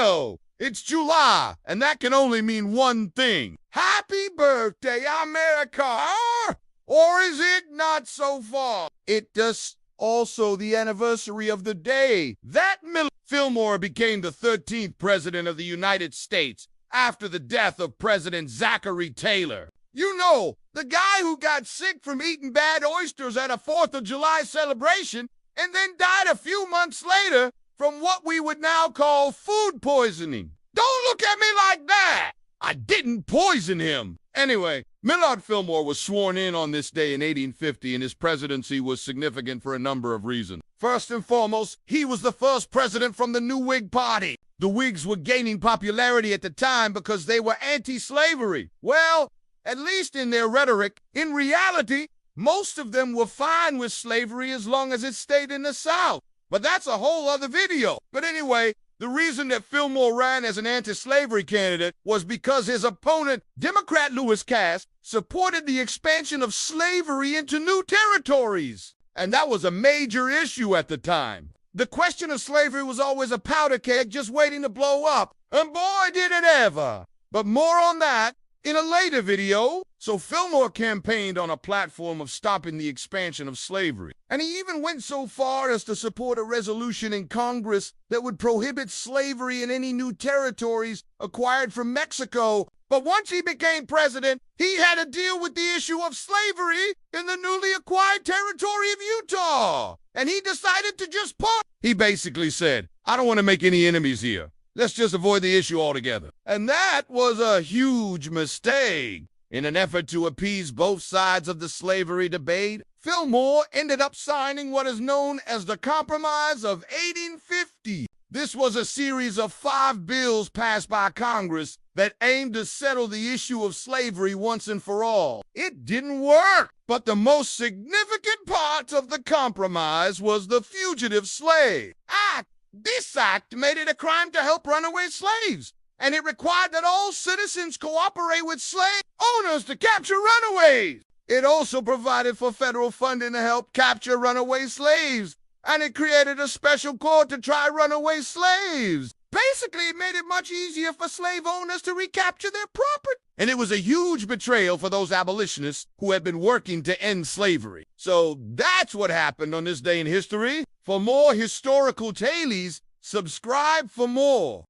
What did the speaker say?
know, it's July, and that can only mean one thing. Happy birthday, America! Or is it not so far? It is also the anniversary of the day that Millard Fillmore became the 13th President of the United States after the death of President Zachary Taylor. You know, the guy who got sick from eating bad oysters at a 4th of July celebration and then died a few months later from what we would now call food poisoning. Don't look at me like that! I didn't poison him. Anyway, Millard Fillmore was sworn in on this day in 1850, and his presidency was significant for a number of reasons. First and foremost, he was the first president from the new Whig Party. The Whigs were gaining popularity at the time because they were anti-slavery. Well, at least in their rhetoric. In reality, most of them were fine with slavery as long as it stayed in the South. But that's a whole other video. But anyway, the reason that Fillmore ran as an anti-slavery candidate was because his opponent, Democrat Lewis Cass, supported the expansion of slavery into new territories. And that was a major issue at the time. The question of slavery was always a powder keg just waiting to blow up. And boy, did it ever. But more on that in a later video. So Fillmore campaigned on a platform of stopping the expansion of slavery. And he even went so far as to support a resolution in Congress that would prohibit slavery in any new territories acquired from Mexico. But once he became president, he had to deal with the issue of slavery in the newly acquired territory of Utah. And he decided to just part. He basically said, I don't want to make any enemies here. Let's just avoid the issue altogether. And that was a huge mistake. In an effort to appease both sides of the slavery debate, Fillmore ended up signing what is known as the Compromise of 1850. This was a series of 5 bills passed by Congress that aimed to settle the issue of slavery once and for all. It didn't work, but the most significant part of the compromise was the Fugitive Slave Act. This act made it a crime to help runaway slaves, and it required that all citizens cooperate with slave owners to capture runaways. It also provided for federal funding to help capture runaway slaves, and it created a special court to try runaway slaves. Basically, it made it much easier for slave owners to recapture their property. And it was a huge betrayal for those abolitionists who had been working to end slavery. So that's what happened on this day in history. For more historical tales, subscribe for more.